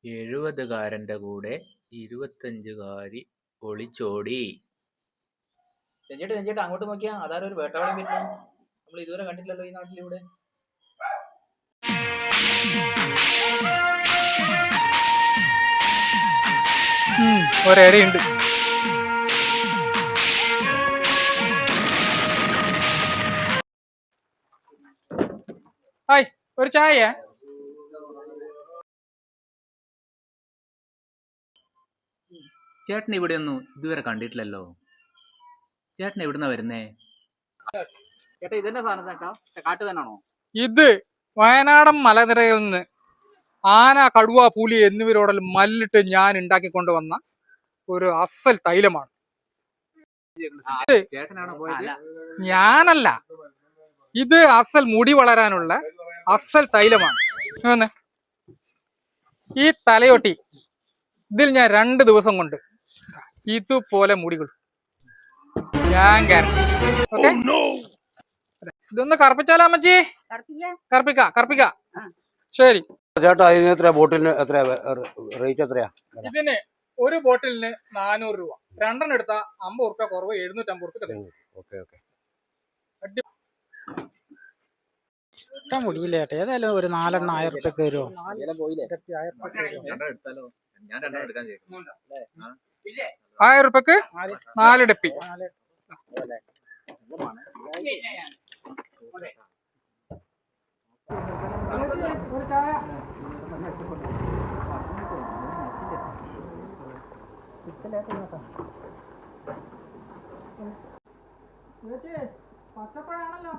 70-കാരന്റെ കൂടെ 25-കാരി ഒളിച്ചോടി. രഞ്ജേട്ടാ അങ്ങോട്ട് നോക്കിയാ അതാരും ഒരു വേട്ടാവളം വരുന്നത് നമ്മൾ ഇതുവരെ കണ്ടിട്ടില്ലല്ലോ ഈ നാട്ടിലിവിടെ. ഒരേരയുണ്ട്. ഹായ്, ഒരു ചായ. ചേട്ടൻ ഇവിടെ ഒന്നും ഇതുവരെ കണ്ടിട്ടില്ലല്ലോ. ചേട്ടൻ എവിടുന്നാ വരുന്നേ? ചേട്ടാ ഇതെന്നെ സാധനം ചേട്ടാ, കാട്ടു തന്നെയാണോ? ഇത് വയനാടൻ മലനിരയിൽ നിന്ന് ആന, കടുവ, പുലി എന്നിവരോടെല്ലാം മല്ലിട്ട് ഞാൻ ഉണ്ടാക്കിക്കൊണ്ടുവന്ന ഒരു അസൽ തൈലമാണ്. ചേട്ടനാണോ പോയത്? ഞാനല്ല, ഇത് അസൽ മുടി വളരാനുള്ള അസൽ തൈലമാണ്. ഈ തലയൊട്ടി ഇതിൽ ഞാൻ 2 ദിവസം കൊണ്ട് ഇതുപോലെ മുടികൾ ഞാൻ ഗ്യാരണ്ടി. ഓക്കെ, ഇതൊന്ന് കറുപ്പിച്ചാലോ അമ്മച്ചി? കറുപ്പിക്ക. ശരി ചേട്ടാ, ഇതിന് എത്രയാ ബോട്ടിലിന്? എത്രയാ റേറ്റ്? എത്രയാ ഇതിന്? ഒരു ബോട്ടിലിന് 400 രൂപ. 2 എടുത്താ 50 റുപ്യ കുറവ്, 750 റുപ്യ. ഓക്കെ. മുടിയില്ല ചേട്ടാ, ഏതായാലും ഒരു 4,000 റുപ്യക്ക് വരുമോ? 1000 റുപ്യക്ക് 4 ഡപ്പി. പച്ചപ്പഴാണല്ലോ.